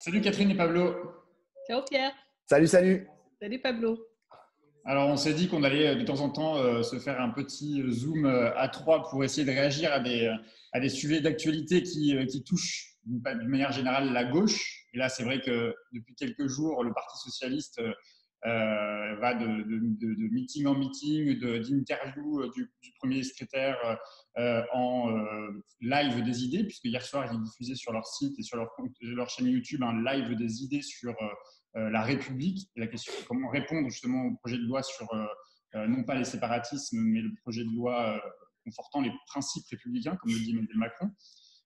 Salut Catherine et Pablo. Ciao Pierre. Salut, salut. Salut Pablo. Alors on s'est dit qu'on allait de temps en temps se faire un petit zoom à trois pour essayer de réagir à des sujets d'actualité qui touchent d'une manière générale la gauche. Et là c'est vrai que depuis quelques jours le Parti socialiste va de meeting en meeting, d'interview du premier secrétaire en live des idées, puisque hier soir ils diffusaient sur leur site et sur leur chaîne YouTube un live des idées sur la République, et la question de comment répondre justement au projet de loi sur non pas les séparatismes, mais le projet de loi confortant les principes républicains, comme le dit Emmanuel Macron.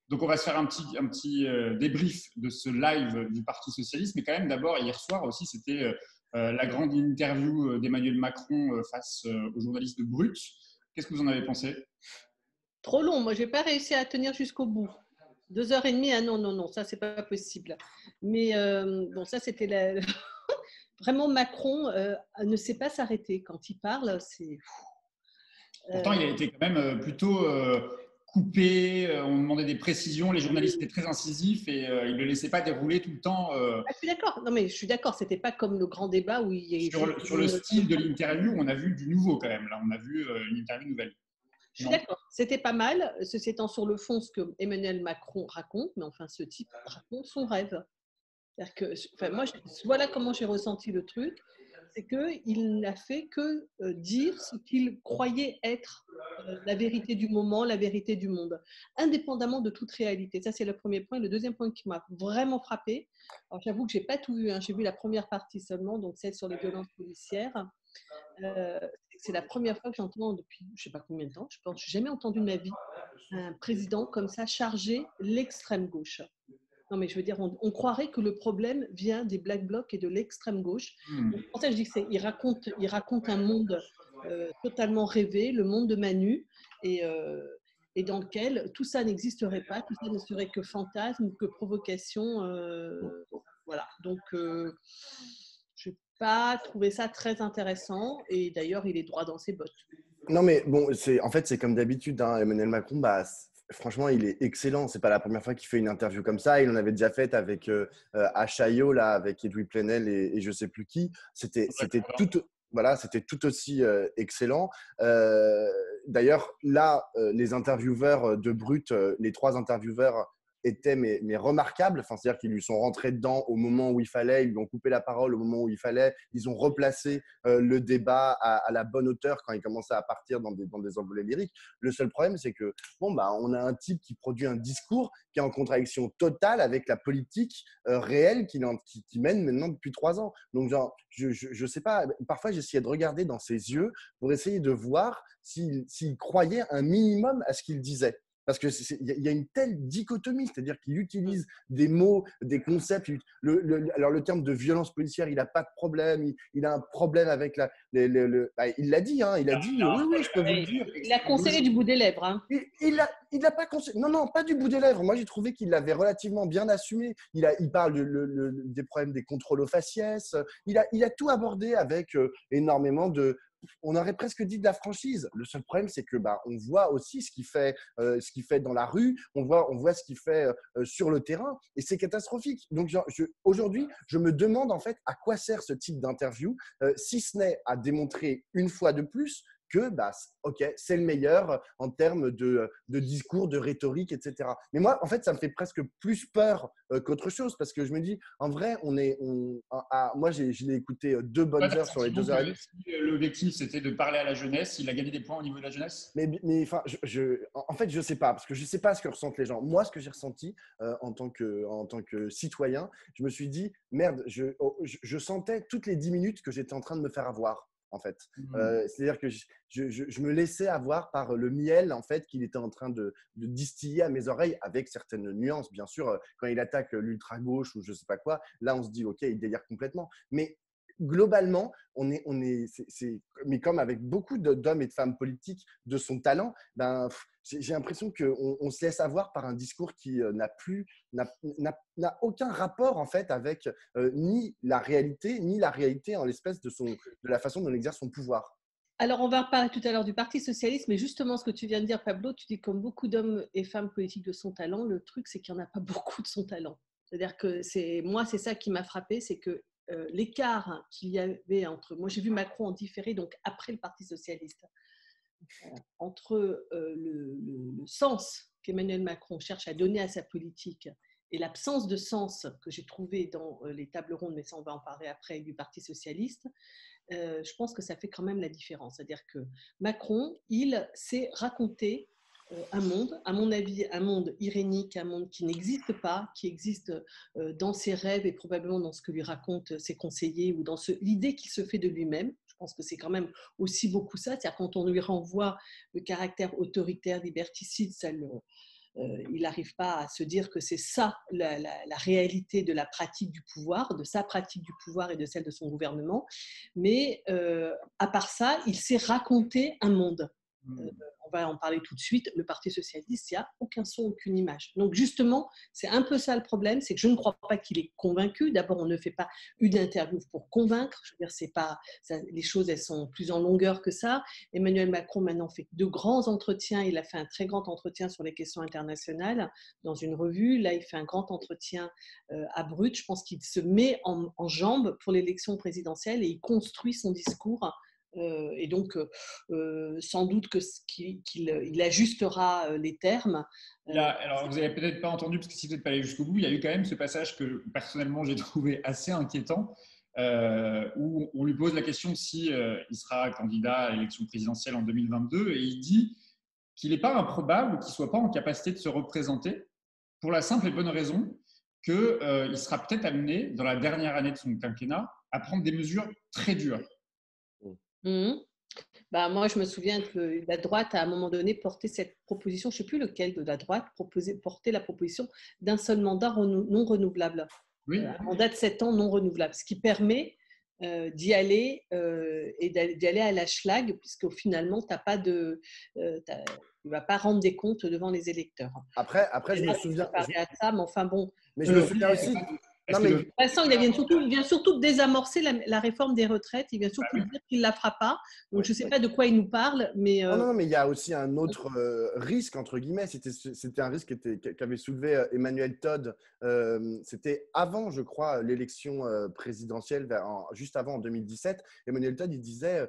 Donc on va se faire un petit débrief de ce live du Parti socialiste, mais quand même d'abord, hier soir aussi, c'était la grande interview d'Emmanuel Macron face aux journalistes de Brut. Qu'est-ce que vous en avez pensé? Trop long, moi j'ai pas réussi à tenir jusqu'au bout. 2 heures et demie, ah non, non, non, ça c'est pas possible. Mais bon, ça c'était vraiment Macron ne sait pas s'arrêter. Quand il parle, c'est. Pourtant, il a été quand même plutôt coupé, on demandait des précisions, les journalistes étaient très incisifs et il ne le laissait pas dérouler tout le temps Je suis d'accord. Non, mais je suis d'accord. C'était pas comme le grand débat où il y a sur le style de l'interview. On a vu du nouveau quand même. Là, on a vu une interview nouvelle. Je suis d'accord. C'était pas mal. Ceci étant sur le fond ce que Emmanuel Macron raconte, mais enfin, ce type raconte son rêve. C'est-à-dire que, enfin, moi, voilà comment j'ai ressenti le truc. C'est qu'il n'a fait que dire ce qu'il croyait être la vérité du moment, la vérité du monde, indépendamment de toute réalité. Ça, c'est le premier point. Le deuxième point qui m'a vraiment frappé, alors j'avoue que je n'ai pas tout vu, hein, j'ai vu la première partie seulement, donc celle sur les violences policières. Euh, c'est la première fois que j'entends depuis je ne sais pas combien de temps, je pense que je n'ai jamais entendu de ma vie un président comme ça charger l'extrême gauche. Non, mais je veux dire, on croirait que le problème vient des Black Blocs et de l'extrême gauche. Donc, pour ça, je dis qu'il raconte un monde totalement rêvé, le monde de Manu, et dans lequel tout ça n'existerait pas, tout ça ne serait que fantasme, que provocation. Voilà. Donc, je n'ai pas trouvé ça très intéressant. Et d'ailleurs, il est droit dans ses bottes. Non, mais bon, en fait, c'est comme d'habitude, hein, Emmanuel Macron, bah, franchement, il est excellent. C'est pas la première fois qu'il fait une interview comme ça. Il en avait déjà fait avec à Chaillot, là, avec Edoui Plenel et je sais plus qui. C'était tout aussi excellent. D'ailleurs, là, les intervieweurs de Brut, les trois intervieweurs étaient mais remarquables. Enfin, c'est-à-dire qu'ils lui sont rentrés dedans au moment où il fallait, ils lui ont coupé la parole au moment où il fallait, ils ont replacé le débat à la bonne hauteur quand il commençait à partir dans des envolées lyriques. Le seul problème, c'est que bon, bah, on a un type qui produit un discours qui est en contradiction totale avec la politique réelle qu'il mène maintenant depuis 3 ans. Donc, genre, je sais pas, parfois j'essayais de regarder dans ses yeux pour essayer de voir s'il croyait un minimum à ce qu'il disait. Parce qu'il y a une telle dichotomie, c'est-à-dire qu'il utilise des mots, des concepts. Alors, le terme de violence policière, il n'a pas de problème. Il a un problème avec bah, il l'a dit, hein, il a dit, oui, oui, je peux vous le dire. Il a conseillé du bout des lèvres. Hein. Il a pas conseillé. Non, non, pas du bout des lèvres. Moi, j'ai trouvé qu'il l'avait relativement bien assumé. Il parle des problèmes des contrôles aux faciès. Il a tout abordé avec énormément de. On aurait presque dit de la franchise. Le seul problème, c'est que bah, on voit aussi ce qu'il fait dans la rue, on voit ce qu'il fait sur le terrain, et c'est catastrophique. Donc aujourd'hui, je me demande en fait à quoi sert ce type d'interview, si ce n'est à démontrer une fois de plus que bah, ok, c'est le meilleur en termes de discours, de rhétorique, etc. Mais moi, en fait, ça me fait presque plus peur qu'autre chose, parce que je me dis, en vrai, moi, je l'ai écouté 2 bonnes heures sur les 2 heures et demie. Si l'objectif, c'était de parler à la jeunesse, il a gagné des points au niveau de la jeunesse? Mais enfin, en fait, je sais pas, parce que je sais pas ce que ressentent les gens. Moi, ce que j'ai ressenti en tant que citoyen, je me suis dit, merde, je sentais toutes les 10 minutes que j'étais en train de me faire avoir. En fait, c'est-à-dire que je me laissais avoir par le miel en fait qu'il était en train de distiller à mes oreilles, avec certaines nuances, bien sûr. Quand il attaque l'ultra gauche ou je sais pas quoi, là on se dit ok, il délire complètement. Mais globalement, mais comme avec beaucoup d'hommes et de femmes politiques de son talent, ben, j'ai l'impression qu'on se laisse avoir par un discours qui n'a aucun rapport en fait avec ni la réalité en l'espèce de la façon dont il exerce son pouvoir. Alors, on va reparler tout à l'heure du Parti socialiste, mais justement, ce que tu viens de dire, Pablo, tu dis comme beaucoup d'hommes et femmes politiques de son talent, le truc, c'est qu'il n'y en a pas beaucoup de son talent. C'est-à-dire que c'est ça qui m'a frappé, c'est que l'écart qu'il y avait entre… Moi, j'ai vu Macron en différé, donc après le Parti socialiste, entre le sens qu'Emmanuel Macron cherche à donner à sa politique et l'absence de sens que j'ai trouvé dans les tables rondes, mais ça on va en parler après, du Parti socialiste, je pense que ça fait quand même la différence. C'est-à-dire que Macron, il s'est raconté un monde, à mon avis, un monde irénique, un monde qui n'existe pas, qui existe dans ses rêves et probablement dans ce que lui racontent ses conseillers ou dans l'idée qu'il se fait de lui-même. Je pense que c'est quand même aussi beaucoup ça. C'est-à-dire quand on lui renvoie le caractère autoritaire, liberticide, il n'arrive pas à se dire que c'est ça la réalité de la pratique du pouvoir, de sa pratique du pouvoir et de celle de son gouvernement. Mais à part ça, il s'est raconté un monde. On va en parler tout de suite. Le Parti socialiste, il n'y a aucun son, aucune image. Donc justement, c'est un peu ça le problème, c'est que je ne crois pas qu'il est convaincu. D'abord, on ne fait pas une interview pour convaincre. Je veux dire, c'est pas ça, les choses, elles sont plus en longueur que ça. Emmanuel Macron maintenant fait de grands entretiens. Il a fait un très grand entretien sur les questions internationales dans une revue. Là, il fait un grand entretien à Brut. Je pense qu'il se met en jambes pour l'élection présidentielle et il construit son discours. Et donc, sans doute qu'il ajustera les termes. Alors, vous n'avez peut-être pas entendu, parce que si vous n'êtes pas allé jusqu'au bout, il y a eu quand même ce passage que personnellement j'ai trouvé assez inquiétant, où on lui pose la question si il sera candidat à l'élection présidentielle en 2022, et il dit qu'il n'est pas improbable qu'il ne soit pas en capacité de se représenter, pour la simple et bonne raison qu'il sera peut-être amené, dans la dernière année de son quinquennat, à prendre des mesures très dures. Mmh. Bah, moi, je me souviens que la droite, à un moment donné, portait cette proposition, je ne sais plus lequel de la droite, portait la proposition d'un seul mandat non renouvelable. Oui. Un mandat de 7 ans non renouvelable, ce qui permet d'y aller et d'y aller à la schlag, puisque finalement, tu ne vas pas rendre des comptes devant les électeurs. Après je me souviens. À ça, mais enfin bon. Mais je me souviens aussi. Non, mais de toute façon, il vient surtout de désamorcer la réforme des retraites. Il vient surtout de dire qu'il ne la fera pas. Donc, je ne sais pas de quoi il nous parle. Mais Non, mais il y a aussi un autre risque, entre guillemets. C'était un risque qu'avait soulevé Emmanuel Todd. C'était avant, je crois, l'élection présidentielle, juste avant, en 2017. Emmanuel Todd, il disait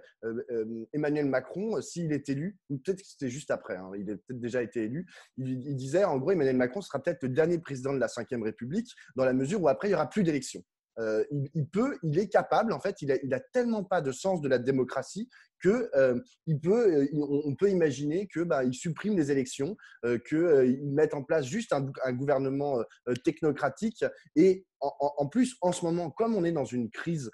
Emmanuel Macron, s'il est élu, ou peut-être que c'était juste après, hein, il a peut-être déjà été élu, il disait, en gros, Emmanuel Macron sera peut-être le dernier président de la Ve République, dans la mesure où après, il n'y aura plus d'élection. Il est capable, en fait, il a tellement pas de sens de la démocratie que on peut imaginer que il supprime les élections, qu'il mette en place juste un gouvernement technocratique. Et en plus, en ce moment, comme on est dans une crise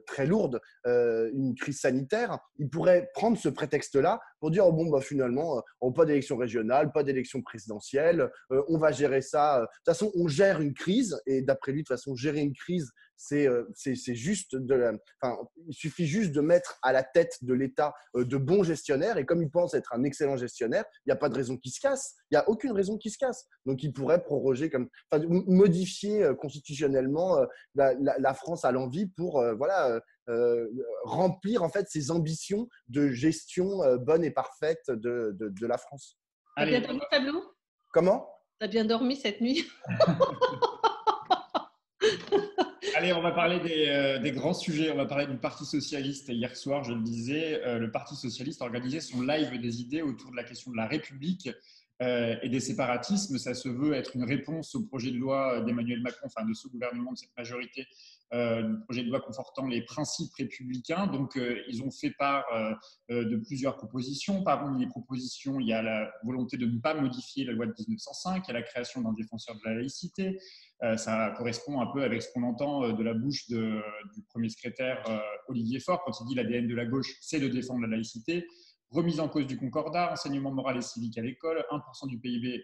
très lourde, une crise sanitaire, il pourrait prendre ce prétexte-là pour dire finalement, pas d'élection régionale, pas d'élection présidentielle, on va gérer ça. De toute façon, on gère une crise, et d'après lui, de toute façon, gérer une crise, c'est juste il suffit juste de mettre à la tête de l'État de bons gestionnaires, et comme il pense être un excellent gestionnaire, il n'y a pas de raison qu'il se casse. Il n'y a aucune raison qu'il se casse. Donc, il pourrait proroger, modifier constitutionnellement la France à l'envi pour remplir en fait ses ambitions de gestion bonne et parfaite de la France. T'as bien dormi, Pablo ? Comment ? T'as bien dormi cette nuit ? Allez, on va parler des grands sujets. On va parler du Parti socialiste. Hier soir, je le disais, le Parti socialiste a organisé son live des idées autour de la question de la République et des séparatismes. Ça se veut être une réponse au projet de loi d'Emmanuel Macron, enfin de ce gouvernement, de cette majorité, du projet de loi confortant les principes républicains. Donc, ils ont fait part de plusieurs propositions. Parmi les propositions, il y a la volonté de ne pas modifier la loi de 1905, il y a la création d'un défenseur de la laïcité. Ça correspond un peu avec ce qu'on entend de la bouche du premier secrétaire Olivier Faure quand il dit l'ADN de la gauche, c'est de défendre la laïcité. Remise en cause du concordat, enseignement moral et civique à l'école, 1% du PIB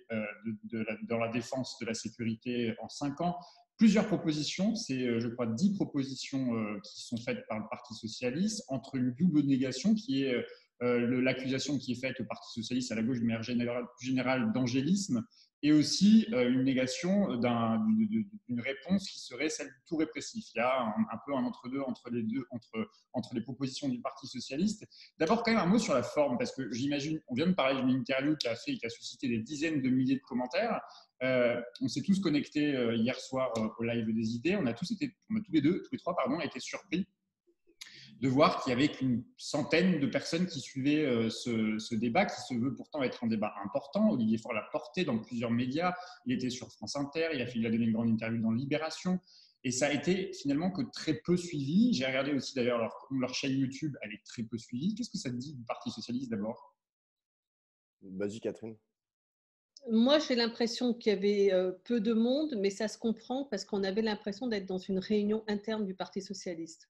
dans la défense de la sécurité en 5 ans. Plusieurs propositions, c'est je crois 10 propositions qui sont faites par le Parti socialiste, entre une double négation qui est l'accusation qui est faite au Parti socialiste à la gauche de manière générale d'angélisme, et aussi une négation d'une réponse qui serait celle du tout répressif. Il y a un peu un entre-deux entre les propositions du Parti socialiste. D'abord, quand même un mot sur la forme, parce que j'imagine, on vient de parler d'une interview qui a suscité des dizaines de milliers de commentaires. On s'est tous connectés hier soir au live des idées. On a tous les trois, été surpris de voir qu'il y avait qu'une centaine de personnes qui suivaient ce débat, qui se veut pourtant être un débat important. Olivier Faure l'a porté dans plusieurs médias. Il était sur France Inter, il a donné une grande interview dans Libération. Et ça a été finalement que très peu suivi. J'ai regardé aussi d'ailleurs leur chaîne YouTube, elle est très peu suivie. Qu'est-ce que ça te dit du Parti socialiste d'abord? Vas-y, Catherine. Moi, j'ai l'impression qu'il y avait peu de monde, mais ça se comprend parce qu'on avait l'impression d'être dans une réunion interne du Parti socialiste.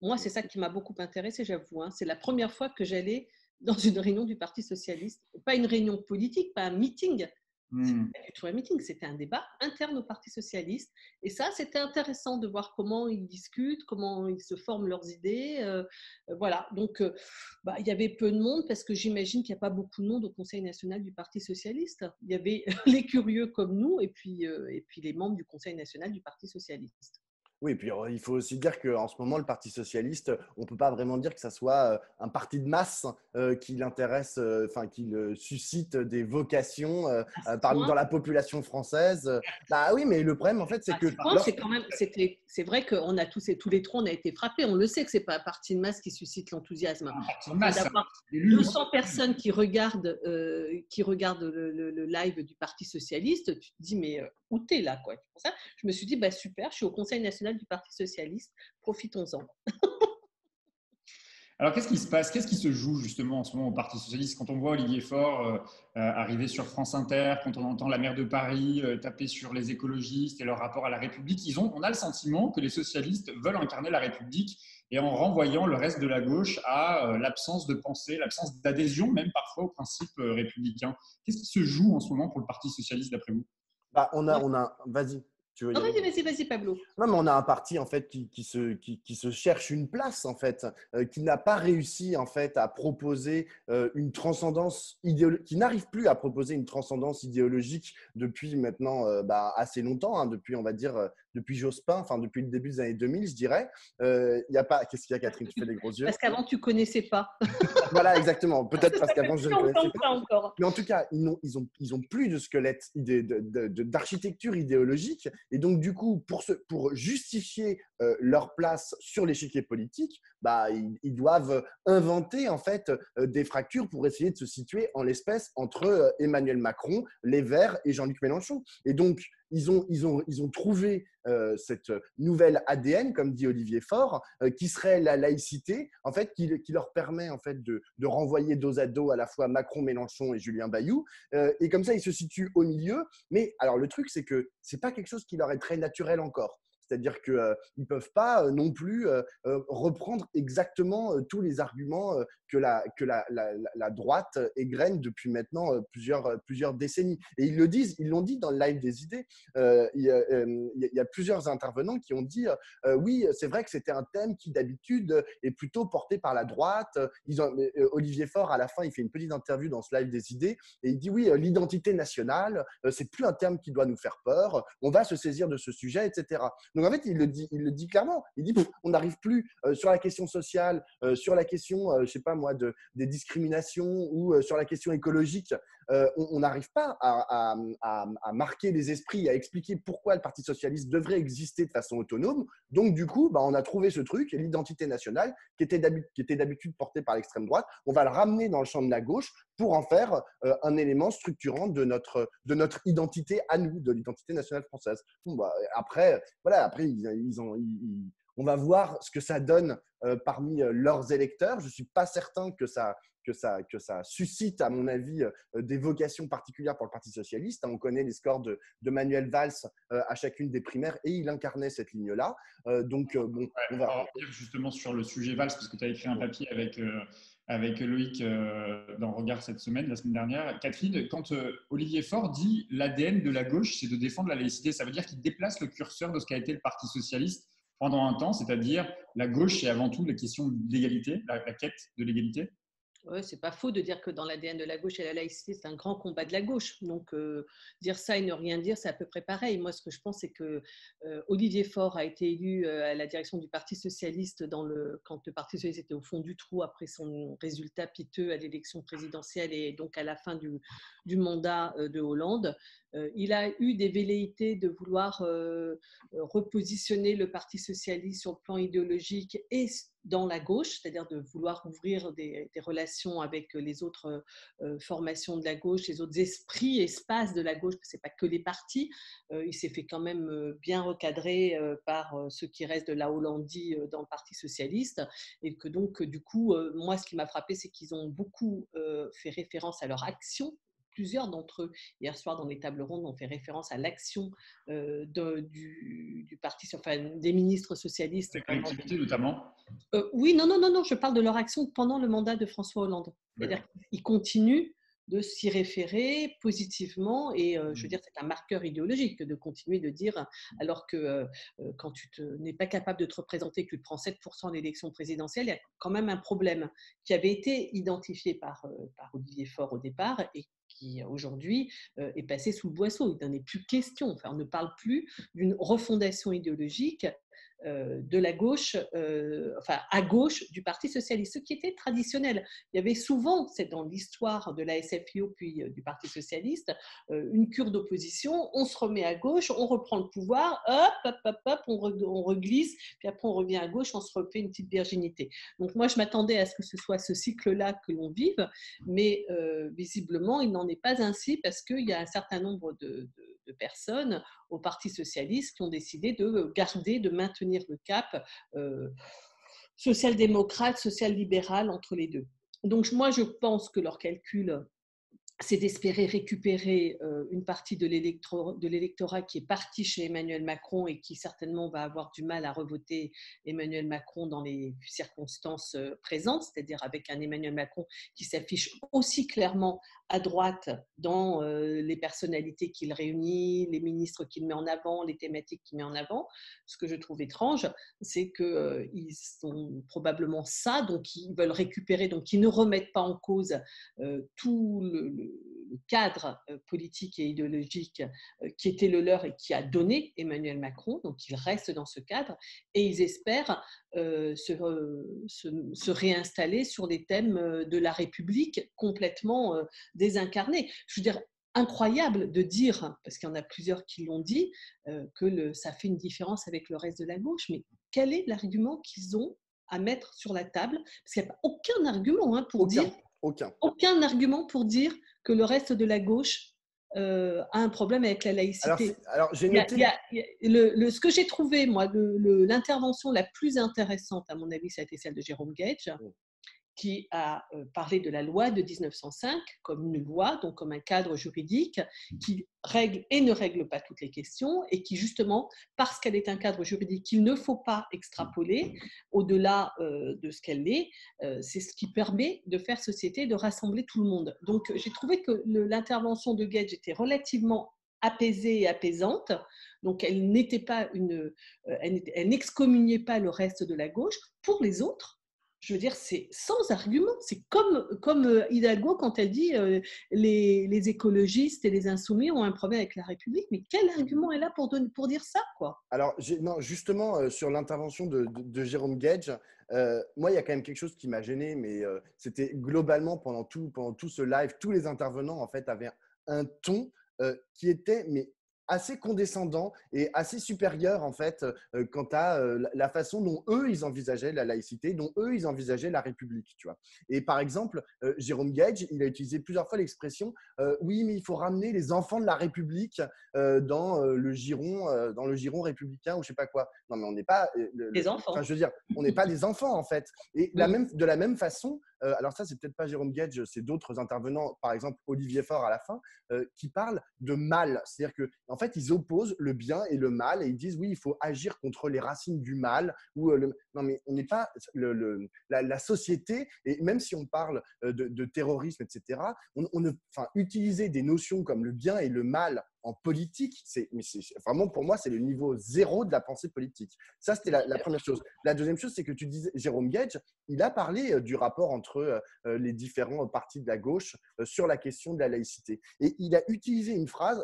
Moi, c'est ça qui m'a beaucoup intéressée, j'avoue. C'est la première fois que j'allais dans une réunion du Parti socialiste. Pas une réunion politique, pas un meeting. C'était pas du tout un meeting, c'était un débat interne au Parti socialiste. Et ça, c'était intéressant de voir comment ils discutent, comment ils se forment leurs idées. Voilà. Donc, il y avait peu de monde parce que j'imagine qu'il n'y a pas beaucoup de monde au Conseil national du Parti socialiste. Il y avait les curieux comme nous et puis les membres du Conseil national du Parti socialiste. Oui, et puis il faut aussi dire qu'en ce moment, le Parti socialiste, on ne peut pas vraiment dire que ça soit un parti de masse qui l'intéresse, qui suscite des vocations dans la population française. Bah oui, mais le problème, en fait, c'est que… C'est vrai qu'on a tous les trois, on a été frappés. On le sait que ce n'est pas un parti de masse qui suscite l'enthousiasme. D'avoir 200 personnes qui regardent le live du Parti socialiste, tu te dis, mais où t'es là, quoi. Pour ça, je me suis dit, super, je suis au Conseil national du Parti socialiste, profitons-en. Alors, qu'est-ce qui se passe? Qu'est-ce qui se joue justement en ce moment au Parti socialiste quand on voit Olivier Faure arriver sur France Inter, quand on entend la maire de Paris taper sur les écologistes et leur rapport à la République? On a le sentiment que les socialistes veulent incarner la République et en renvoyant le reste de la gauche à l'absence de pensée, l'absence d'adhésion même parfois aux principes républicains. Qu'est-ce qui se joue en ce moment pour le Parti socialiste d'après vous? Vas-y. Tu veux y Non, aller? vas-y, Pablo. Non, mais on a un parti en fait qui se cherche une place en fait, qui n'a pas réussi en fait à proposer une transcendance idéologique, qui n'arrive plus à proposer une transcendance idéologique depuis maintenant assez longtemps, depuis on va dire depuis Jospin, enfin depuis le début des années 2000, je dirais. Il y a pas. Qu'est-ce qu'il y a, Catherine? Tu fais des gros yeux. Parce qu'avant tu connaissais pas. Voilà, exactement. Peut-être parce qu'avant je ne connaissais pas. Encore. Mais en tout cas, ils ont plus de squelette d'architecture idéologique. Et donc, du coup, pour justifier leur place sur l'échiquier politique, ils doivent inventer en fait des fractures pour essayer de se situer en l'espèce entre Emmanuel Macron, les Verts et Jean-Luc Mélenchon. Et donc, ils ont trouvé cette nouvelle ADN, comme dit Olivier Faure, qui serait la laïcité, en fait, qui leur permet en fait de renvoyer dos à dos à la fois Macron, Mélenchon et Julien Bayou. Et comme ça, ils se situent au milieu. Mais alors, le truc, c'est que c'est pas quelque chose qui leur est très naturel encore. C'est-à-dire qu'ils ne peuvent pas non plus reprendre exactement tous les arguments que la droite égrène depuis maintenant plusieurs décennies. Et ils l'ont dit dans le live des idées. Il y a plusieurs intervenants qui ont dit oui, c'est vrai que c'était un thème qui d'habitude est plutôt porté par la droite. Olivier Faure, à la fin, il fait une petite interview dans ce live des idées et il dit oui, l'identité nationale, c'est plus un terme qui doit nous faire peur. On va se saisir de ce sujet, etc. Donc, en fait, il le dit clairement. Il dit on n'arrive plus sur la question sociale, sur la question, je sais pas moi, des discriminations ou sur la question écologique. On n'arrive pas à marquer les esprits, à expliquer pourquoi le Parti socialiste devrait exister de façon autonome. Donc, du coup, on a trouvé ce truc, l'identité nationale, qui était d'habitude portée par l'extrême droite. On va le ramener dans le champ de la gauche pour en faire un élément structurant de notre identité à nous, de l'identité nationale française. Après, on va voir ce que ça donne parmi leurs électeurs. Je ne suis pas certain que ça suscite, à mon avis, des vocations particulières pour le Parti socialiste. On connaît les scores de Manuel Valls à chacune des primaires et il incarnait cette ligne-là. On va revenir justement sur le sujet Valls, parce que tu as écrit un papier avec Loïc dans Regard la semaine dernière. Catherine, quand Olivier Faure dit l'ADN de la gauche, c'est de défendre la laïcité, ça veut dire qu'il déplace le curseur de ce qu'a été le Parti socialiste pendant un temps, c'est-à-dire la gauche, c'est avant tout la question de l'égalité, la quête de l'égalité. Ouais, c'est pas faux de dire que dans l'ADN de la gauche et la laïcité, c'est un grand combat de la gauche. Donc, dire ça et ne rien dire, c'est à peu près pareil. Moi, ce que je pense, c'est que Olivier Faure a été élu à la direction du Parti socialiste quand le Parti socialiste était au fond du trou après son résultat piteux à l'élection présidentielle et donc à la fin du mandat de Hollande. Il a eu des velléités de vouloir repositionner le Parti socialiste sur le plan idéologique et dans la gauche, c'est-à-dire de vouloir ouvrir des relations avec les autres formations de la gauche, les autres esprits, espaces de la gauche, parce que ce n'est pas que les partis. Il s'est fait quand même bien recadrer par ceux qui restent de la Hollandie dans le Parti socialiste. Et que donc, du coup, moi, ce qui m'a frappé, c'est qu'ils ont beaucoup fait référence à leur action. Plusieurs d'entre eux, hier soir dans les tables rondes, ont fait référence à l'action du parti, enfin, des ministres socialistes. Les collectivités notamment. Oui, non, je parle de leur action pendant le mandat de François Hollande. C'est-à-dire qu'ils continuent de s'y référer positivement et je veux dire, c'est un marqueur idéologique de continuer de dire, alors que quand tu n'es pas capable de te représenter, que tu prends 7% de l'élection présidentielle, il y a quand même un problème qui avait été identifié par Olivier Faure au départ et qui aujourd'hui est passé sous le boisseau. Il n'en est plus question. Enfin, on ne parle plus d'une refondation idéologique de la gauche, enfin à gauche du Parti socialiste, ce qui était traditionnel. Il y avait souvent, c'est dans l'histoire de la SFIO puis du Parti socialiste, une cure d'opposition, on se remet à gauche, on reprend le pouvoir, hop, on reglisse, puis après on revient à gauche, on se refait une petite virginité. Donc moi je m'attendais à ce que ce soit ce cycle-là que l'on vive, mais visiblement il n'en est pas ainsi parce qu'il y a un certain nombre de personnes au Parti socialiste qui ont décidé de garder, de maintenir le cap social-démocrate, social-libéral entre les deux. Donc moi, je pense que leur calcul, c'est d'espérer récupérer une partie de l'électorat qui est parti chez Emmanuel Macron et qui certainement va avoir du mal à revoter Emmanuel Macron dans les circonstances présentes, c'est-à-dire avec un Emmanuel Macron qui s'affiche aussi clairement à droite dans les personnalités qu'il réunit, les ministres qu'il met en avant, les thématiques qu'il met en avant. Ce que je trouve étrange, c'est qu'ils sont probablement ça, donc ils veulent récupérer, donc ils ne remettent pas en cause tout le cadre politique et idéologique qui était le leur et qui a donné Emmanuel Macron, donc ils restent dans ce cadre et ils espèrent se réinstaller sur les thèmes de la République complètement désincarnés. Je veux dire, incroyable de dire, parce qu'il y en a plusieurs qui l'ont dit, que ça fait une différence avec le reste de la gauche, mais quel est l'argument qu'ils ont à mettre sur la table? Parce qu'il n'y a aucun argument pour dire... Aucun argument pour dire que le reste de la gauche a un problème avec la laïcité. Alors j'ai noté... ce que j'ai trouvé, moi, l'intervention la plus intéressante, à mon avis, ça a été celle de Jérôme Gage, qui a parlé de la loi de 1905 comme une loi, donc comme un cadre juridique qui règle et ne règle pas toutes les questions et qui justement, parce qu'elle est un cadre juridique qu'il ne faut pas extrapoler au-delà de ce qu'elle est, c'est ce qui permet de faire société, de rassembler tout le monde. Donc j'ai trouvé que l'intervention de Gage était relativement apaisée et apaisante. Donc elle n'était pas elle n'excommuniait pas le reste de la gauche. Pour les autres, je veux dire, c'est sans argument. C'est comme Hidalgo quand elle dit les écologistes et les insoumis ont un problème avec la République. Mais quel argument est là pour dire ça, quoi? Alors, non, justement, sur l'intervention de Jérôme Gage, moi, il y a quand même quelque chose qui m'a gêné, mais c'était globalement pendant tout ce live, tous les intervenants, en fait, avaient un ton qui était assez condescendant et assez supérieur en fait quant à la façon dont eux ils envisageaient la laïcité, dont eux ils envisageaient la République, tu vois. Et par exemple, Jérôme Gage, il a utilisé plusieurs fois l'expression oui, mais il faut ramener les enfants de la République dans le giron républicain ou je sais pas quoi. Non, mais on n'est pas les enfants. Enfin, je veux dire, on n'est pas des enfants en fait. Et de la même façon, alors ça c'est peut-être pas Jérôme Gage, c'est d'autres intervenants, par exemple Olivier Faure à la fin, qui parlent de mal, c'est-à-dire que en fait, ils opposent le bien et le mal et ils disent oui, il faut agir contre les racines du mal. Non, mais on n'est pas la société, et même si on parle de terrorisme, etc., utiliser des notions comme le bien et le mal en politique, vraiment pour moi, c'est le niveau zéro de la pensée politique. Ça, c'était la première chose. La deuxième chose, c'est que tu disais, Jérôme Gage, il a parlé du rapport entre les différents partis de la gauche sur la question de la laïcité. Et il a utilisé une phrase,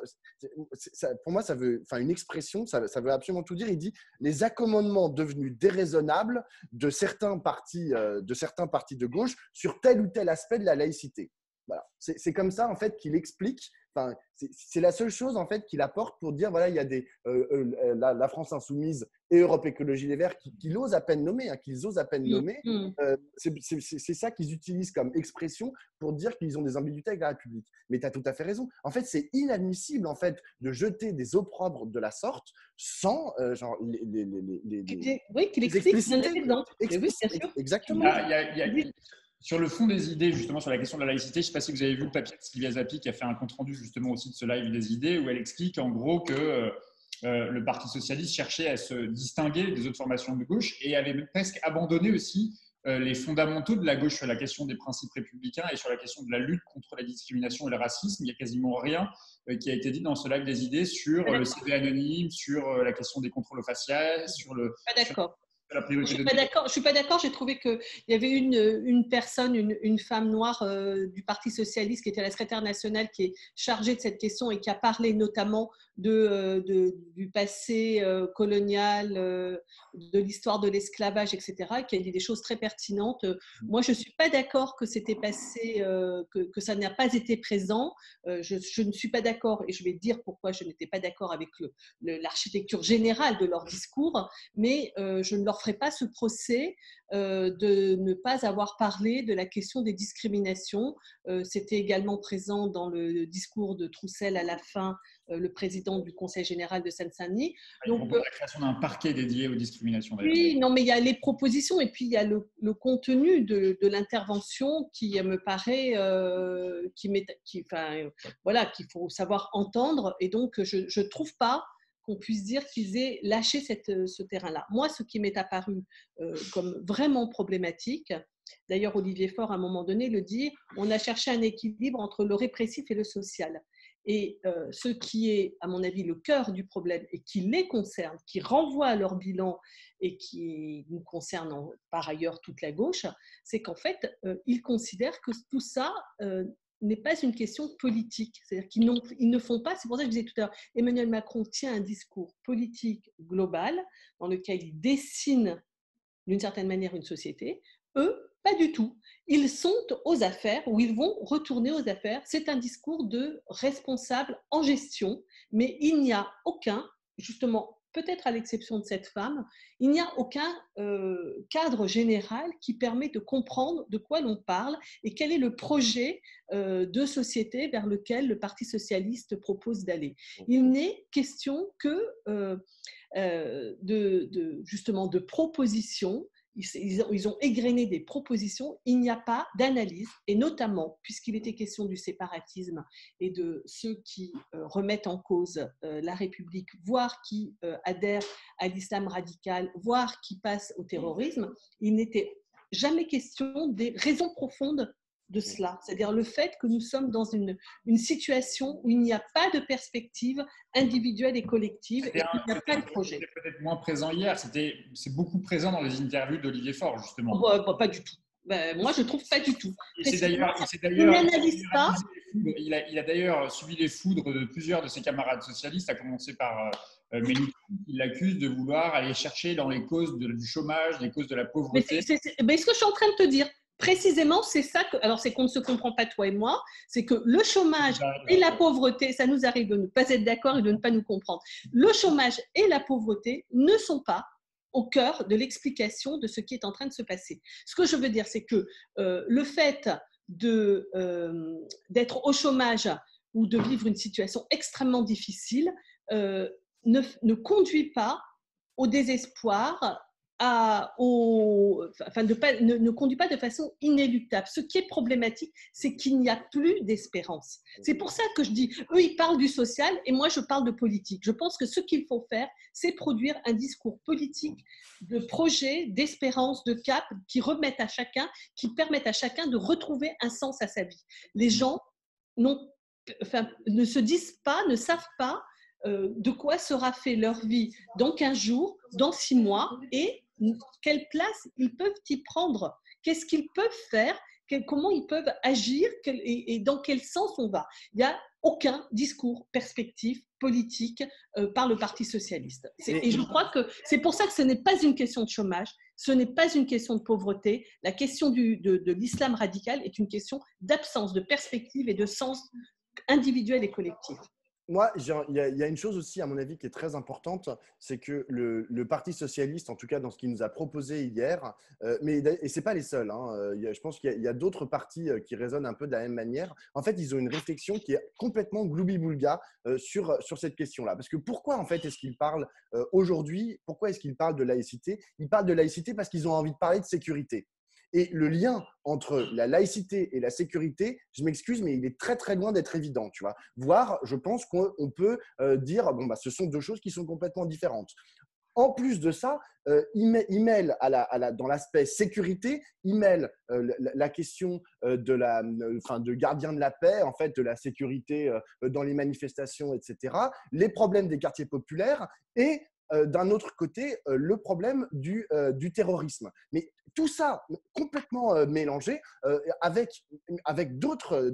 pour moi, ça veut, enfin une expression, ça veut absolument tout dire. Il dit « les accommodements devenus déraisonnables de certains partis de gauche sur tel ou tel aspect de la laïcité ». Voilà. C'est comme ça en fait qu'il explique. Enfin, c'est la seule chose en fait qu'il apporte pour dire voilà, il y a la France Insoumise et Europe Écologie Les Verts qu'ils osent à peine nommer, qu'ils osent à peine nommer. C'est ça qu'ils utilisent comme expression pour dire qu'ils ont des ambiguïtés avec la République. Mais tu as tout à fait raison. En fait, c'est inadmissible en fait de jeter des opprobres de la sorte sans genre oui, qu'il explique bien des exemples. Oui, bien sûr. Exactement. Sur le fond des idées, justement, sur la question de la laïcité, je ne sais pas si vous avez vu le papier de Sylvia Zappi qui a fait un compte-rendu justement aussi de ce live des idées où elle explique en gros que le Parti socialiste cherchait à se distinguer des autres formations de gauche et avait presque abandonné aussi les fondamentaux de la gauche sur la question des principes républicains et sur la question de la lutte contre la discrimination et le racisme. Il n'y a quasiment rien qui a été dit dans ce live des idées sur le CV anonyme, sur la question des contrôles faciès, sur le… Pas d'accord. Je suis pas d'accord. J'ai trouvé qu'il y avait une personne, une femme noire du Parti socialiste qui était la secrétaire nationale qui est chargée de cette question et qui a parlé notamment du passé colonial, de l'histoire de l'esclavage, etc., qui a dit des choses très pertinentes. Moi, je suis pas d'accord que c'était passé, que ça n'a pas été présent. Je ne suis pas d'accord et je vais dire pourquoi je n'étais pas d'accord avec l'architecture générale de leur discours, mais je ne leur ferai pas ce procès de ne pas avoir parlé de la question des discriminations. C'était également présent dans le discours de Troussel à la fin, le président du Conseil général de Seine-Saint-Denis. Donc, la création d'un parquet dédié aux discriminations. Oui, non, mais il y a les propositions et puis il y a le contenu de l'intervention qui me paraît, voilà, qu'il faut savoir entendre. Et donc, je ne trouve pas qu'on puisse dire qu'ils aient lâché ce terrain-là. Moi, ce qui m'est apparu comme vraiment problématique, d'ailleurs Olivier Faure à un moment donné le dit, on a cherché un équilibre entre le répressif et le social. Et ce qui est, à mon avis, le cœur du problème et qui les concerne, qui renvoie à leur bilan et qui nous concerne par ailleurs toute la gauche, c'est qu'en fait, ils considèrent que tout ça n'est pas une question politique. C'est-à-dire qu'ils ne font pas, c'est pour ça que je disais tout à l'heure, Emmanuel Macron tient un discours politique global dans lequel il dessine d'une certaine manière une société. Eux, pas du tout. Ils sont aux affaires ou ils vont retourner aux affaires. C'est un discours de responsable en gestion, mais il n'y a aucun, justement, peut-être à l'exception de cette femme, il n'y a aucun cadre général qui permet de comprendre de quoi l'on parle et quel est le projet de société vers lequel le Parti socialiste propose d'aller. Il n'est question que justement de propositions. Ils ont égrené des propositions, il n'y a pas d'analyse, et notamment, puisqu'il était question du séparatisme et de ceux qui remettent en cause la République, voire qui adhèrent à l'islam radical, voire qui passent au terrorisme, il n'était jamais question des raisons profondes de cela, c'est-à-dire le fait que nous sommes dans une situation où il n'y a pas de perspective individuelle et collective et qu'il n'y a pas de projet. C'était peut-être moins présent hier, c'est beaucoup présent dans les interviews d'Olivier Faure, justement. Pas du tout. Moi, je ne trouve pas du tout. Il a d'ailleurs subi les foudres de plusieurs de ses camarades socialistes, à commencer par Mélenchon, qui l'accuse de vouloir aller chercher dans les causes du chômage, les causes de la pauvreté. Mais ce que je suis en train de te dire, précisément, c'est ça que… Alors, c'est qu'on ne se comprend pas, toi et moi, c'est que le chômage et la pauvreté, ça nous arrive de ne pas être d'accord et de ne pas nous comprendre. Le chômage et la pauvreté ne sont pas au cœur de l'explication de ce qui est en train de se passer. Ce que je veux dire, c'est que le fait d'être au chômage ou de vivre une situation extrêmement difficile ne conduit pas au désespoir, ne conduit pas de façon inéluctable. Ce qui est problématique, c'est qu'il n'y a plus d'espérance. C'est pour ça que je dis, eux, ils parlent du social et moi, je parle de politique. Je pense que ce qu'il faut faire, c'est produire un discours politique de projet, d'espérance, de cap, qui permettent à chacun de retrouver un sens à sa vie. Les gens n'ont ne se disent pas, ne savent pas de quoi sera fait leur vie dans 15 jours, dans 6 mois, et quelle place ils peuvent y prendre, qu'est-ce qu'ils peuvent faire, comment ils peuvent agir et dans quel sens on va. Il n'y a aucun discours, perspective politique par le Parti socialiste. Et je crois que c'est pour ça que ce n'est pas une question de chômage, ce n'est pas une question de pauvreté. La question de l'islam radical est une question d'absence de perspective et de sens individuel et collectif. Moi, il y a une chose aussi, à mon avis, qui est très importante, c'est que le Parti socialiste, en tout cas dans ce qu'il nous a proposé hier, et ce n'est pas les seuls, hein, je pense qu'il y a d'autres partis qui raisonnent un peu de la même manière. En fait, ils ont une réflexion qui est complètement gloubi-boulga sur cette question-là. Parce que pourquoi, en fait, est-ce qu'ils parlent aujourd'hui, pourquoi est-ce qu'ils parlent de laïcité? Ils parlent de laïcité parce qu'ils ont envie de parler de sécurité. Et le lien entre la laïcité et la sécurité, je m'excuse, mais il est très très loin d'être évident, tu vois. Voire, je pense qu'on peut dire, bon, bah, ce sont deux choses qui sont complètement différentes. En plus de ça, il mêle dans l'aspect sécurité, il mêle la question de gardien de la paix, en fait, de la sécurité dans les manifestations, etc., les problèmes des quartiers populaires et d'un autre côté, le problème du terrorisme. Mais tout ça complètement mélangé avec d'autres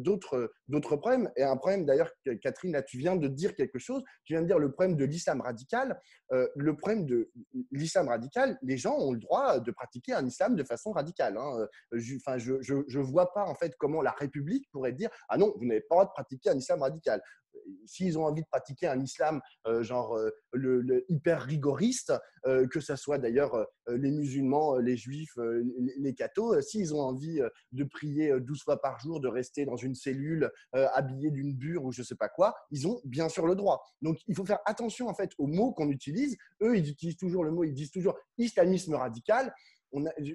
problèmes. Et un problème, d'ailleurs, Catherine, là, tu viens de dire quelque chose. Tu viens de dire le problème de l'islam radical. Le problème de l'islam radical, les gens ont le droit de pratiquer un islam de façon radicale. Hein. Je vois pas, en fait, comment la République pourrait dire « Ah non, vous n'avez pas le droit de pratiquer un islam radical ». S'ils ont envie de pratiquer un islam le hyper rigoriste, que ce soit d'ailleurs les musulmans, les juifs, les cathos, s'ils ont envie de prier 12 fois par jour, de rester dans une cellule habillés d'une bure ou je ne sais pas quoi, ils ont bien sûr le droit. Donc, il faut faire attention en fait aux mots qu'on utilise. Eux, ils utilisent toujours le mot, ils disent toujours islamisme radical.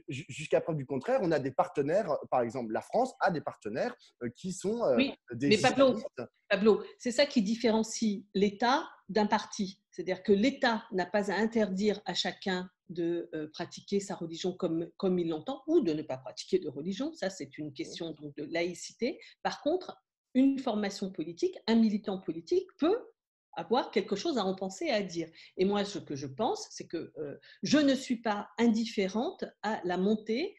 Jusqu'à preuve du contraire, on a des partenaires, par exemple, la France a des partenaires qui sont oui, des mais islamistes. Pablo, c'est ça qui différencie l'État d'un parti. C'est-à-dire que l'État n'a pas à interdire à chacun de pratiquer sa religion comme il l'entend ou de ne pas pratiquer de religion. Ça, c'est une question donc, de laïcité. Par contre, une formation politique, un militant politique peut avoir quelque chose à en penser et à dire. Et moi, ce que je pense, c'est que je ne suis pas indifférente à la montée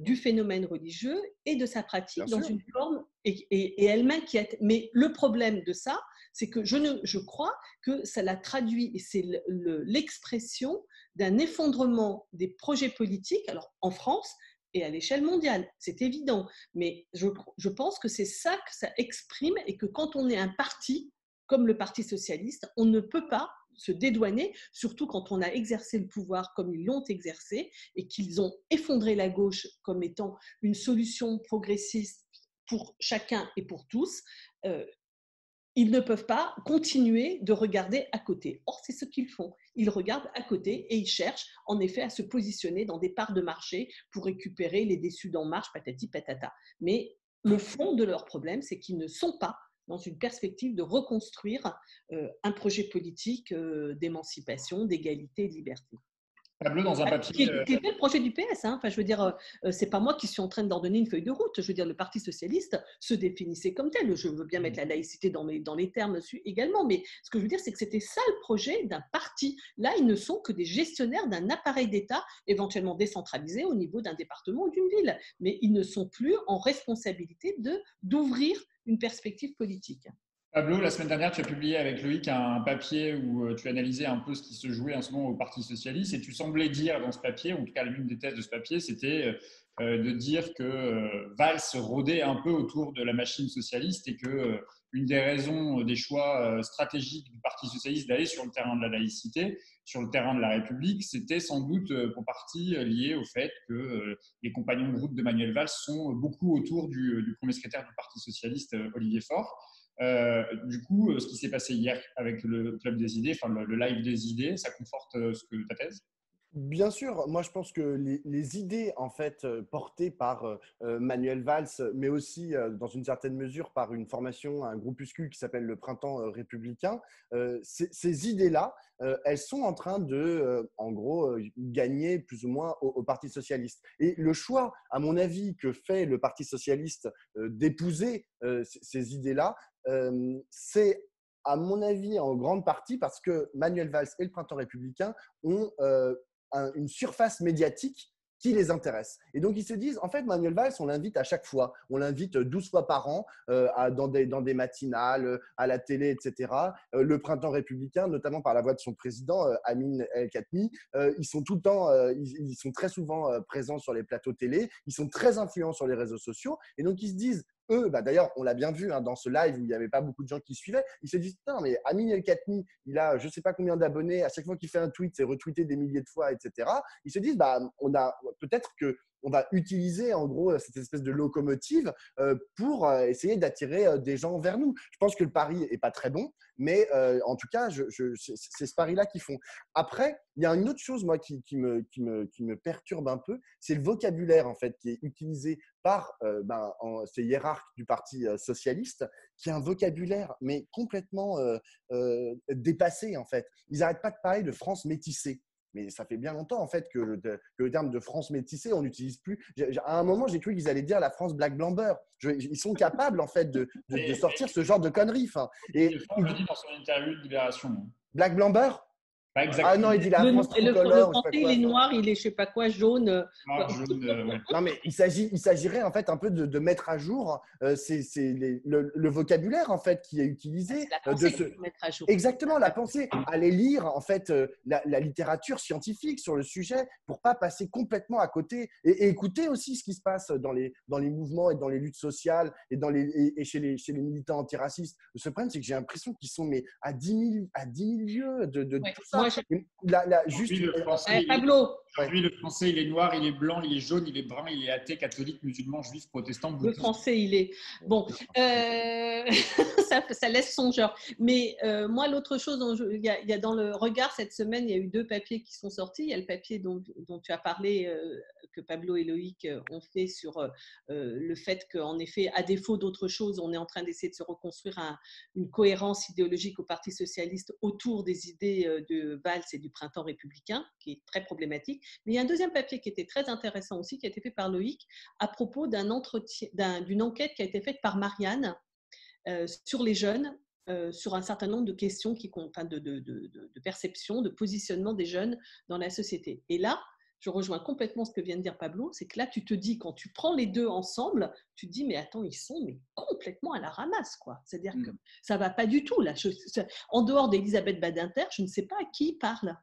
du phénomène religieux et de sa pratique dans une forme, et elle m'inquiète. Mais le problème de ça, c'est que je crois que ça la traduit, et c'est l'expression d'un effondrement des projets politiques, alors en France et à l'échelle mondiale, c'est évident. Mais je pense que c'est ça que ça exprime, et que quand on est un parti, comme le Parti socialiste, on ne peut pas se dédouaner, surtout quand on a exercé le pouvoir comme ils l'ont exercé et qu'ils ont effondré la gauche comme étant une solution progressiste pour chacun et pour tous. Ils ne peuvent pas continuer de regarder à côté. Or, c'est ce qu'ils font. Ils regardent à côté et ils cherchent en effet à se positionner dans des parts de marché pour récupérer les déçus d'En Marche, patati patata. Mais le fond de leur problème, c'est qu'ils ne sont pas dans une perspective de reconstruire un projet politique d'émancipation, d'égalité et de liberté. Pablo, dans un papier. Qui est le projet du PS. Hein. Enfin, je veux dire, c'est pas moi qui suis en train de leur donner une feuille de route. Je veux dire, le Parti socialiste se définissait comme tel. Je veux bien mettre la laïcité dans les termes également, mais ce que je veux dire, c'est que c'était ça le projet d'un parti. Là, ils ne sont que des gestionnaires d'un appareil d'État, éventuellement décentralisé au niveau d'un département ou d'une ville, mais ils ne sont plus en responsabilité d'ouvrir une perspective politique. Pablo, la semaine dernière, tu as publié avec Loïc un papier où tu analysais un peu ce qui se jouait en ce moment au Parti socialiste, et tu semblais dire dans ce papier, en tout cas l'une des thèses de ce papier, c'était de dire que Valls rôdait un peu autour de la machine socialiste, et que une des raisons des choix stratégiques du Parti socialiste d'aller sur le terrain de la laïcité, sur le terrain de la République, c'était sans doute pour partie lié au fait que les compagnons de route de Manuel Valls sont beaucoup autour du premier secrétaire du Parti socialiste, Olivier Faure. Du coup, ce qui s'est passé hier avec le Club des idées, enfin le live des idées, ça conforte ta thèse? Bien sûr, moi je pense que les idées en fait portées par Manuel Valls, mais aussi dans une certaine mesure par une formation, un groupuscule qui s'appelle le Printemps républicain, ces idées-là, elles sont en train de, en gros, gagner plus ou moins au Parti socialiste. Et le choix, à mon avis, que fait le Parti socialiste d'épouser ces idées-là, c'est à mon avis en grande partie parce que Manuel Valls et le Printemps républicain ont une surface médiatique qui les intéresse. Et donc, ils se disent, en fait, Manuel Valls, on l'invite à chaque fois. On l'invite 12 fois par an dans des matinales, à la télé, etc. Le Printemps républicain, notamment par la voix de son président, Amin El-Khatmi, ils sont tout le temps, ils sont très souvent présents sur les plateaux télé. Ils sont très influents sur les réseaux sociaux. Et donc, ils se disent, eux, d'ailleurs, on l'a bien vu dans ce live où il n'y avait pas beaucoup de gens qui suivaient, ils se disent, putain, mais Amin El-Khatmi, il a je ne sais pas combien d'abonnés, à chaque fois qu'il fait un tweet, c'est retweeté des milliers de fois, etc. Ils se disent, peut-être qu'on va utiliser en gros cette espèce de locomotive pour essayer d'attirer des gens vers nous. Je pense que le pari n'est pas très bon, mais en tout cas, c'est ce pari-là qu'ils font. Après, il y a une autre chose moi, qui me perturbe un peu, c'est le vocabulaire en fait, qui est utilisé par ces hiérarques du Parti socialiste, qui est un vocabulaire mais complètement dépassé en fait. Ils n'arrêtent pas de parler de France métissée. Mais ça fait bien longtemps en fait que le terme de France métissée, on n'utilise plus. À un moment, j'ai cru qu'ils allaient dire la France black blamber. Ils sont capables en fait de sortir ce genre de conneries. Et Franck le dit dans son interview de Libération. Black blamber? Pas Ah non, exactement. il dit la France Le tricolore, je sais français, pas il quoi. est noir, il est je sais pas quoi, jaune. Noir, jaune, ouais. Non, mais il s'agirait en fait un peu de mettre à jour le vocabulaire en fait qui est utilisé. C'est la pensée qu'il faut mettre à jour. Exactement, la pensée. Aller lire en fait la littérature scientifique sur le sujet pour pas passer complètement à côté et écouter aussi ce qui se passe dans les mouvements et dans les luttes sociales et chez les militants antiracistes. Le problème, c'est que j'ai l'impression qu'ils sont mais à 10 000 lieues de Ouais. tout ça. Juste le français, Pablo, aujourd'hui, le français, il est noir, il est blanc, il est jaune, il est brun, il est athée, catholique, musulman, juif, protestant, le bouddhiste. français, il est… Bon, ça laisse songeur. Mais moi, l'autre chose, il y a dans le regard cette semaine, il y a eu 2 papiers qui sont sortis. Il y a le papier dont tu as parlé, que Pablo et Loïc ont fait sur le fait qu'en effet, à défaut d'autre chose, on est en train d'essayer de se reconstruire une cohérence idéologique au Parti socialiste autour des idées de Valls et du printemps républicain, qui est très problématique. Mais il y a un deuxième papier qui était très intéressant aussi, qui a été fait par Loïc, à propos d'une enquête qui a été faite par Marianne sur les jeunes, sur un certain nombre de questions, de perception, de positionnement des jeunes dans la société. Et là, je rejoins complètement ce que vient de dire Pablo, c'est que là, tu te dis, quand tu prends les deux ensemble, tu te dis, mais attends, ils sont complètement à la ramasse, quoi. C'est-à-dire que ça ne va pas du tout, là. En dehors d'Elisabeth Badinter, je ne sais pas à qui il parle.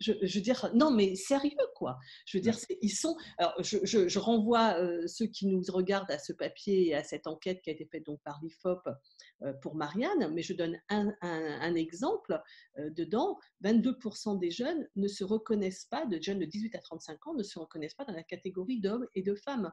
Je veux dire, non, mais sérieux, quoi. Je veux dire, ils sont… Alors, je renvoie ceux qui nous regardent à ce papier et à cette enquête qui a été faite donc, par l'IFOP pour Marianne, mais je donne un exemple. Dedans, 22% des jeunes ne se reconnaissent pas, de jeunes de 18 à 35 ans, ne se reconnaissent pas dans la catégorie d'hommes et de femmes.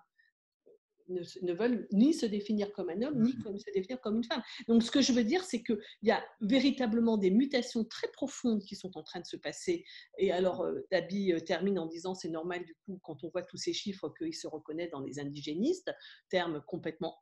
Ne veulent ni se définir comme un homme, ni se définir comme une femme. Donc, ce que je veux dire, c'est qu'il y a véritablement des mutations très profondes qui sont en train de se passer. Et alors, Dabi termine en disant, c'est normal, du coup, quand on voit tous ces chiffres, qu'il se reconnaît dans les indigénistes, terme complètement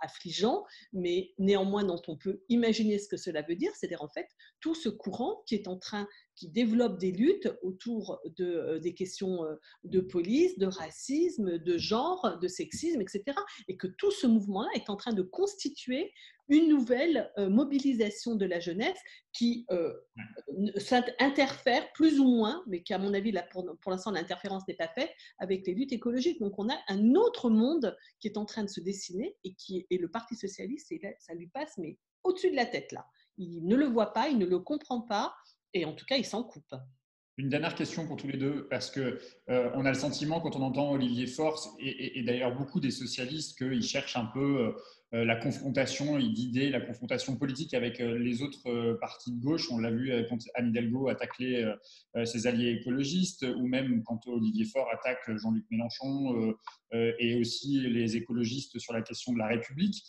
affligeant, mais néanmoins dont on peut imaginer ce que cela veut dire, c'est-à-dire, en fait, tout ce courant qui développe des luttes autour des questions de police, de racisme, de genre, de sexisme, etc. Et que tout ce mouvement-là est en train de constituer une nouvelle mobilisation de la jeunesse qui interfère plus ou moins, mais qu'à mon avis, là, pour l'instant, l'interférence n'est pas faite avec les luttes écologiques. Donc, on a un autre monde qui est en train de se dessiner et le Parti socialiste, ça lui passe mais au-dessus de la tête, là. Il ne le voit pas, il ne le comprend pas, et en tout cas, il s'en coupe. Une dernière question pour tous les deux, parce que on a le sentiment, quand on entend Olivier Faure, et d'ailleurs beaucoup des socialistes, qu'ils cherchent un peu la confrontation d'idées, la confrontation politique avec les autres partis de gauche. On l'a vu quand Anne Hidalgo a taclé ses alliés écologistes, ou même quand Olivier Faure attaque Jean-Luc Mélenchon et aussi les écologistes sur la question de la République.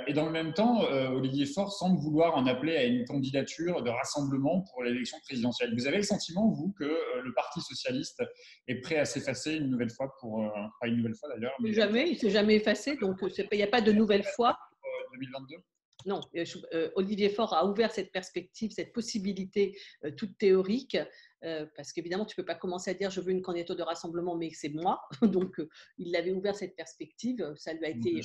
Et dans le même temps, Olivier Faure semble vouloir en appeler à une candidature de rassemblement pour l'élection présidentielle. Vous avez le sentiment, vous, que le Parti socialiste est prêt à s'effacer une nouvelle fois pas une nouvelle fois d'ailleurs, mais Jamais, il ne s'est jamais effacé, donc il n'y a pas de nouvelle fois. 2022 ? Non, Olivier Faure a ouvert cette perspective, cette possibilité toute théorique, parce qu'évidemment, tu ne peux pas commencer à dire je veux une candidature de rassemblement, mais c'est moi. Donc, il avait ouvert cette perspective. Ça lui a été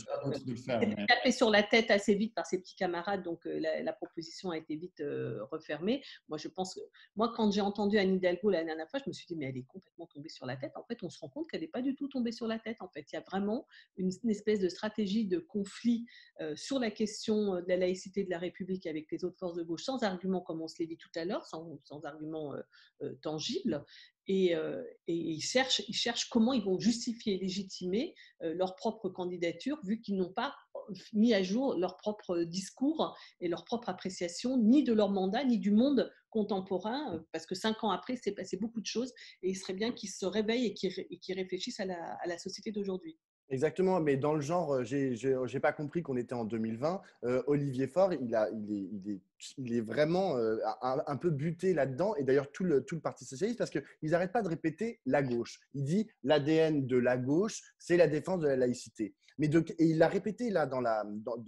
tapé sur la tête assez vite par ses petits camarades, donc la proposition a été vite refermée. Moi, quand j'ai entendu Anne Hidalgo la dernière fois, je me suis dit, mais elle est complètement tombée sur la tête. En fait, on se rend compte qu'elle n'est pas du tout tombée sur la tête. En fait, il y a vraiment une espèce de stratégie de conflit sur la question de la laïcité de la République avec les autres forces de gauche, sans argument, comme on se l'a dit tout à l'heure, sans argument tangible. Et ils cherchent comment ils vont justifier et légitimer leur propre candidature, vu qu'ils n'ont pas mis à jour leur propre discours et leur propre appréciation, ni de leur mandat, ni du monde contemporain, parce que 5 ans après, c'est passé beaucoup de choses, et il serait bien qu'ils se réveillent et qu'ils réfléchissent à la société d'aujourd'hui. Exactement, mais dans le genre, j'ai pas compris qu'on était en 2020. Olivier Faure, il est vraiment un peu buté là-dedans, et d'ailleurs tout le Parti socialiste, parce qu'ils n'arrêtent pas de répéter la gauche. Il dit l'ADN de la gauche, c'est la défense de la laïcité. Et il l'a répété là dans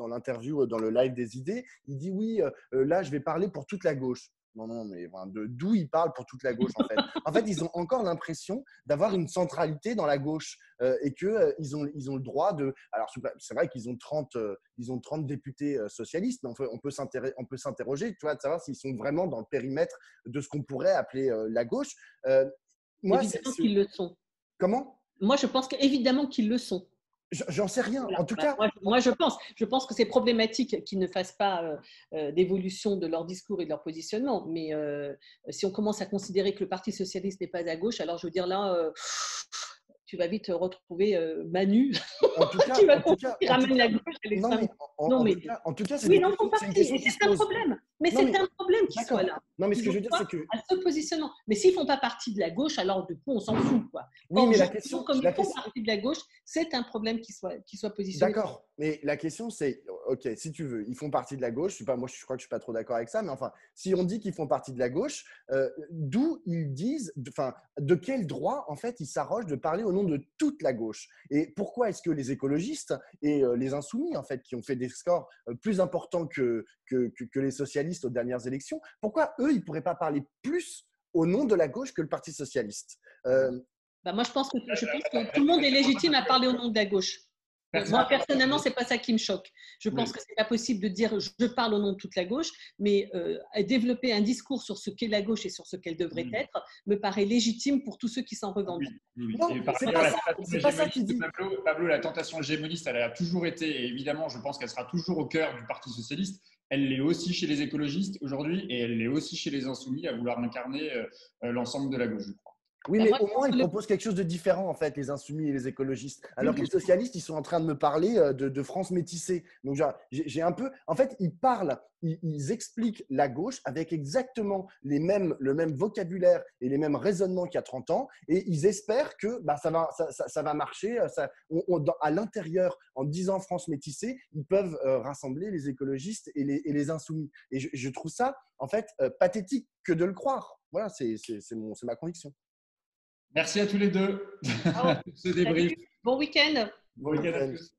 l'interview, dans le live des idées. Il dit oui, là je vais parler pour toute la gauche. Non, mais d'où ils parlent pour toute la gauche, en fait. En fait, ils ont encore l'impression d'avoir une centralité dans la gauche et qu'ils ont le droit de… Alors, c'est vrai qu'ils ont 30 députés socialistes, mais on peut s'interroger, tu vois, de savoir s'ils sont vraiment dans le périmètre de ce qu'on pourrait appeler la gauche. Évidemment qu'ils le sont. Comment ? Moi, je pense qu'évidemment qu'ils le sont. J'en sais rien. En tout cas, moi, je pense que c'est problématique qu'ils ne fassent pas d'évolution de leur discours et de leur positionnement. Mais si on commence à considérer que le Parti socialiste n'est pas à gauche, alors je veux dire là, tu vas vite retrouver Manu qui ramène la gauche à l'extrême. En tout cas, c'est oui, non, c'est un problème. Mais c'est un problème qu'ils soient là. Non, mais ce que je veux dire, c'est que… À ce positionnement. Mais s'ils ne font pas partie de la gauche, alors du coup, on s'en fout, quoi. Oui, mais la question… Comme ils font partie de la gauche, c'est un problème qu'ils soient positionnés. D'accord, mais la question, c'est… Ok, si tu veux, ils font partie de la gauche. Moi, je crois que je ne suis pas trop d'accord avec ça, mais enfin, si on dit qu'ils font partie de la gauche, d'où ils disent… Enfin, de quel droit, en fait, ils s'arrogent de parler au nom de toute la gauche? Et pourquoi est-ce que les écologistes et les insoumis, en fait, qui ont fait des scores plus importants que les socialistes aux dernières élections, pourquoi eux, ils ne pourraient pas parler plus au nom de la gauche que le Parti socialiste? Moi, je pense que tout le monde est légitime à parler au nom de la gauche. Moi, personnellement, ce n'est pas ça qui me choque. Je pense que ce n'est pas possible de dire je parle au nom de toute la gauche, mais développer un discours sur ce qu'est la gauche et sur ce qu'elle devrait être me paraît légitime pour tous ceux qui s'en revendiquent. Non, c'est pas ça qu'il dit. Pablo, la tentation hégémoniste, elle a toujours été, et évidemment, je pense qu'elle sera toujours au cœur du Parti socialiste. Elle l'est aussi chez les écologistes aujourd'hui, et elle l'est aussi chez les insoumis à vouloir incarner l'ensemble de la gauche, je crois. Oui, mais au moins, ils proposent quelque chose de différent, en fait, les insoumis et les écologistes. Alors que les socialistes, ils sont en train de me parler de France métissée. Donc, j'ai un peu… En fait, ils expliquent la gauche avec exactement le même vocabulaire et les mêmes raisonnements qu'il y a 30 ans. Et ils espèrent que ça va marcher. À l'intérieur, en disant France métissée, ils peuvent rassembler les écologistes et les insoumis. Et je trouve ça, en fait, pathétique que de le croire. Voilà, c'est ma conviction. Merci à tous les deux. Ce débrief. Bon week-end. Bon week-end à tous.